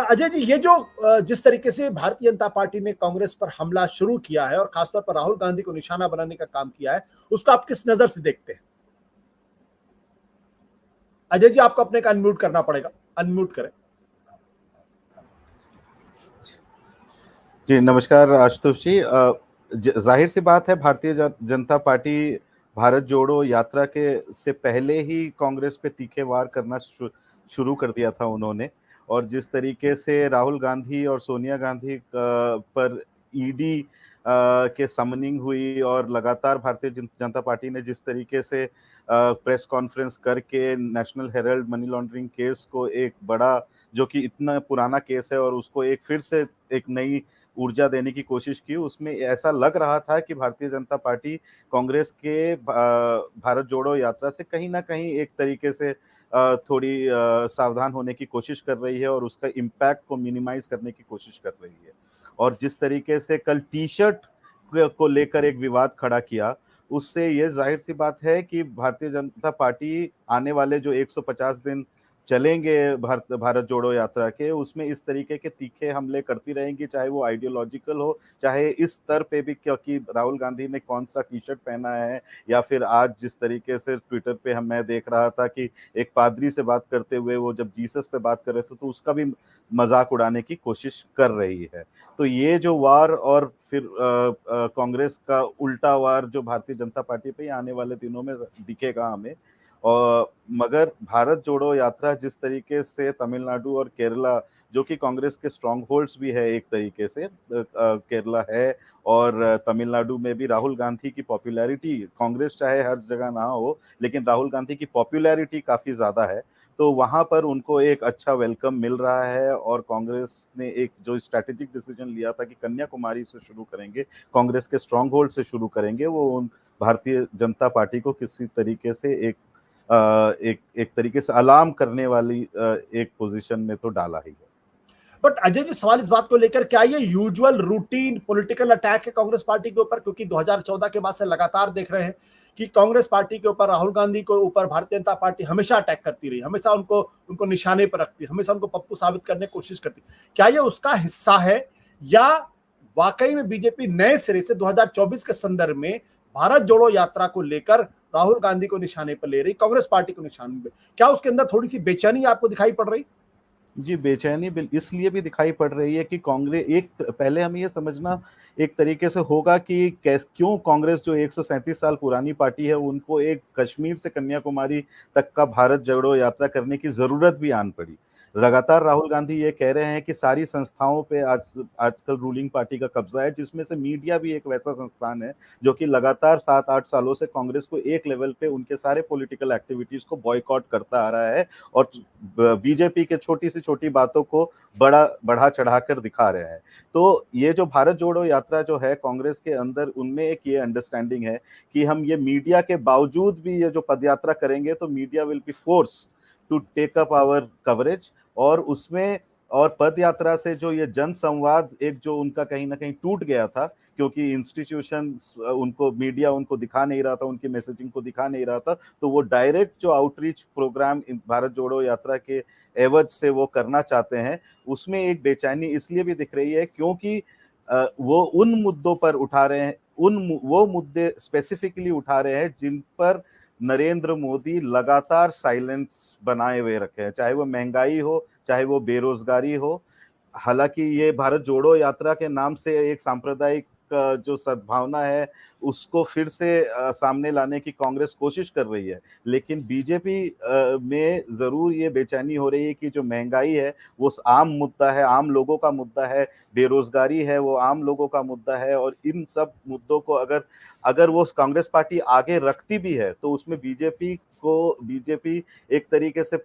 अजय जी, ये जो जिस तरीके से भारतीय जनता पार्टी ने कांग्रेस पर हमला शुरू किया है और खासतौर पर राहुल गांधी को निशाना बनाने का काम किया है, उसको आप किस नजर से देखते हैं? अजय जी, आपको अपने का अनम्यूट करना पड़ेगा, अनम्यूट करें। जी नमस्कार आशुतोष जी। जाहिर सी बात है, भारतीय जनता पार्टी भारत जोड़ो यात्रा के से पहले ही कांग्रेस पे तीखे वार करना शुरू कर दिया था उन्होंने। और जिस तरीके से राहुल गांधी और सोनिया गांधी पर ईडी के समनिंग हुई और लगातार भारतीय जनता पार्टी ने जिस तरीके से प्रेस कॉन्फ्रेंस करके national Herald money laundering case को एक बड़ा, जो कि इतना पुराना केस है, और उसको एक फिर से एक नई ऊर्जा देने की कोशिश की, उसमें ऐसा लग रहा था कि भारतीय जनता पार्टी कांग्रेस के भारत जोड़ो यात्रा से कहीं ना कहीं एक तरीके से थोड़ी सावधान होने की कोशिश कर रही है और उसका इम्पैक्ट को मिनिमाइज करने की कोशिश कर रही है। और जिस तरीके से कल टी शर्ट को लेकर एक विवाद खड़ा किया, उससे ये जाहिर सी बात है कि भारतीय जनता पार्टी आने वाले जो 150 दिन चलेंगे भारत जोड़ो यात्रा के, उसमें इस तरीके के तीखे हमले करती रहेंगी, चाहे वो आइडियोलॉजिकल हो, चाहे इस स्तर पे भी, क्योंकि राहुल गांधी ने कौन सा टी शर्ट पहना है, या फिर आज जिस तरीके से ट्विटर पे मैं देख रहा था कि एक पादरी से बात करते हुए वो जब जीसस पे बात कर रहे थे, तो उसका भी मजाक उड़ाने की कोशिश कर रही है। तो ये जो वार और फिर कांग्रेस का उल्टा वार जो भारतीय जनता पार्टी पे आने वाले दिनों में दिखेगा हमें। और मगर भारत जोड़ो यात्रा जिस तरीके से तमिलनाडु और केरला, जो कि कांग्रेस के स्ट्रॉन्ग होल्ड्स भी है एक तरीके से, केरला है और तमिलनाडु में भी राहुल गांधी की पॉपुलैरिटी, कांग्रेस चाहे हर जगह ना हो लेकिन राहुल गांधी की पॉपुलैरिटी काफी ज्यादा है, तो वहां पर उनको एक अच्छा वेलकम मिल रहा है। और कांग्रेस ने एक जो स्ट्रैटेजिक डिसीजन लिया था कि कन्याकुमारी से शुरू करेंगे, कांग्रेस के स्ट्रॉन्ग होल्ड से शुरू करेंगे, वो उन भारतीय जनता पार्टी को किसी तरीके से एक तरीके से अलार्म करने वाली एक पोजीशन में तो डाला ही है। बट अजय जी, सवाल इस बात को लेकर, क्या ये यूजुअल रूटीन पॉलिटिकल अटैक है कांग्रेस पार्टी के ऊपर? क्योंकि 2014 के बाद से लगातार देख रहे हैं कि कांग्रेस पार्टी के ऊपर, राहुल गांधी के ऊपर भारतीय जनता पार्टी हमेशा अटैक करती रही, हमेशा उनको उनको निशाने पर रखती, हमेशा उनको पप्पू साबित करने की कोशिश करती। क्या ये उसका हिस्सा है, या वाकई में बीजेपी नए सिरे से 2024 के संदर्भ में भारत जोड़ो यात्रा को लेकर राहुल गांधी को निशाने पर ले रही, कांग्रेस पार्टी को निशाने पर? क्या उसके अंदर थोड़ी सी बेचैनी आपको दिखाई पड़ रही? जी, बेचैनी इसलिए भी दिखाई पड़ रही है कि कांग्रेस, एक पहले हमें ये समझना एक तरीके से होगा कि क्यों कांग्रेस जो 137 साल पुरानी पार्टी है, उनको एक कश्मीर से कन्याकुमारी तक का भारत जोड़ो यात्रा करने की जरूरत भी आन पड़ी। लगातार राहुल गांधी ये कह रहे हैं कि सारी संस्थाओं पे आजकल रूलिंग पार्टी का कब्जा है, जिसमें से मीडिया भी एक वैसा संस्थान है जो कि लगातार 7-8 सालों से कांग्रेस को एक लेवल पे उनके सारे पॉलिटिकल एक्टिविटीज को बॉयकॉट करता आ रहा है और बीजेपी के छोटी से छोटी बातों को बढ़ा चढ़ाकर दिखा रहे हैं। तो ये जो भारत जोड़ो यात्रा जो है कांग्रेस के अंदर, उनमें एक ये अंडरस्टैंडिंग है कि हम ये मीडिया के बावजूद भी ये जो पदयात्रा करेंगे तो media will be force to take up our coverage. और उसमें और पद यात्रा से जो ये जन संवाद एक जो उनका कहीं ना कहीं टूट गया था, क्योंकि इंस्टीट्यूशन उनको, मीडिया उनको दिखा नहीं रहा था, उनकी मैसेजिंग को दिखा नहीं रहा था, तो वो डायरेक्ट जो आउटरीच प्रोग्राम भारत जोड़ो यात्रा के एवज से वो करना चाहते हैं, उसमें एक बेचैनी इसलिए भी दिख रही है क्योंकि वो उन मुद्दों पर उठा रहे हैं, वो मुद्दे स्पेसिफिकली उठा रहे हैं जिन पर नरेंद्र मोदी लगातार साइलेंस बनाए हुए रखे हैं, चाहे वो महंगाई हो, चाहे वो बेरोजगारी हो। हालांकि ये भारत जोड़ो यात्रा के नाम से एक सांप्रदायिक जो सद्भावना है उसको फिर से सामने लाने की कांग्रेस कोशिश कर रही है, लेकिन बीजेपी में जरूर ये बेचैनी हो रही है कि जो महंगाई है वो आम मुद्दा है, आम लोगों का मुद्दा है, बेरोजगारी है वो आम लोगों का मुद्दा है। और इन सब मुद्दों को अगर अगर वो कांग्रेस पार्टी आगे रखती भी है तो उसमें बीजेपी एक तरीके से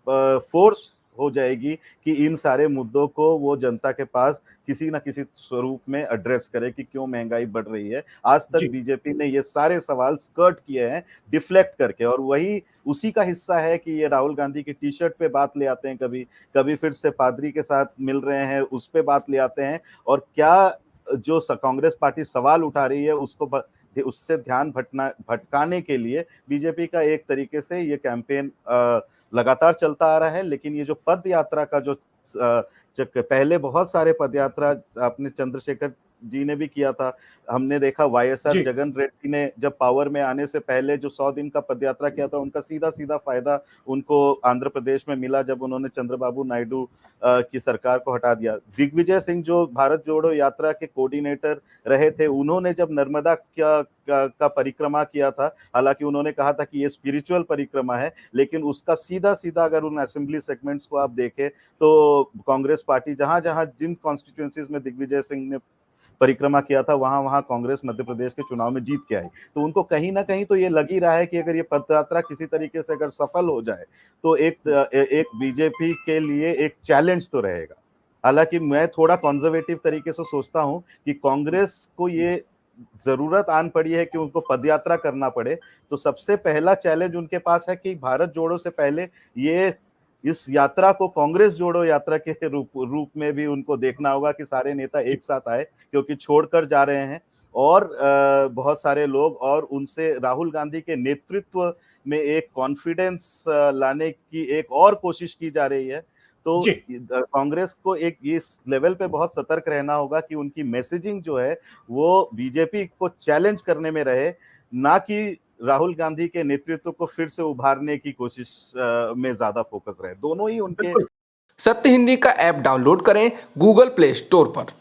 फोर्स हो जाएगी कि इन सारे मुद्दों को वो जनता के पास किसी ना किसी स्वरूप में एड्रेस करे कि क्यों महंगाई बढ़ रही है। आज तक जी। बीजेपी ने ये सारे सवाल स्कर्ट किए हैं डिफ्लेक्ट करके, और वही उसी का हिस्सा है कि ये राहुल गांधी की टी शर्ट पे बात ले आते हैं, कभी कभी फिर से पादरी के साथ मिल रहे हैं उस पे बात ले आते हैं। और क्या जो कांग्रेस पार्टी सवाल उठा रही है उससे ध्यान भटकाने के लिए बीजेपी का एक तरीके से ये कैंपेन लगातार चलता आ रहा है। लेकिन ये जो पद यात्रा का जो पहले बहुत सारे पदयात्रा अपने चंद्रशेखर जी ने भी किया था। हमने देखा वाईएसआर जी जगन रेड्डी ने जब पावर में आने से पहले जो 100 दिन का पदयात्रा किया था, उनका सीधा सीधा फायदा उनको आंध्र प्रदेश में मिला जब उन्होंने चंद्रबाबू नायडू की सरकार को हटा दिया। दिग्विजय सिंह जो भारत जोड़ो यात्रा के कोऑर्डिनेटर रहे थे, उन्होंने जब नर्मदा का परिक्रमा किया था, हालांकि उन्होंने कहा था कि ये स्पिरिचुअल परिक्रमा है, लेकिन उसका सीधा सीधा अगर उन असेंबली सेगमेंट्स को आप देखें तो कांग्रेस पार्टी जहां जहां जिन कॉन्स्टिट्यूएंसीज में दिग्विजय सिंह ने परिक्रमा किया था, वहां वहां कांग्रेस मध्य प्रदेश के चुनाव में जीत के आई। तो उनको कहीं ना कहीं तो ये लग ही रहा है कि अगर ये पदयात्रा किसी तरीके से अगर सफल हो जाए तो एक बीजेपी के लिए एक चैलेंज तो रहेगा। हालांकि मैं थोड़ा कंजर्वेटिव तरीके से सोचता हूं कि कांग्रेस को ये जरूरत आन पड़ी है कि उनको पदयात्रा करना पड़े, तो सबसे पहला चैलेंज उनके पास है कि भारत जोड़ो से पहले ये इस यात्रा को कांग्रेस जोड़ो यात्रा के रूप में भी उनको देखना होगा कि सारे नेता एक साथ आए, क्योंकि छोड़कर जा रहे हैं और बहुत सारे लोग, और उनसे राहुल गांधी के नेतृत्व में एक कॉन्फिडेंस लाने की एक और कोशिश की जा रही है। तो कांग्रेस को एक इस लेवल पे बहुत सतर्क रहना होगा कि उनकी मैसेजिंग जो है वो बीजेपी को चैलेंज करने में रहे, ना कि राहुल गांधी के नेतृत्व को फिर से उभारने की कोशिश में ज्यादा फोकस रहे। दोनों ही उनके। सत्य हिंदी का ऐप डाउनलोड करें गूगल प्ले स्टोर पर।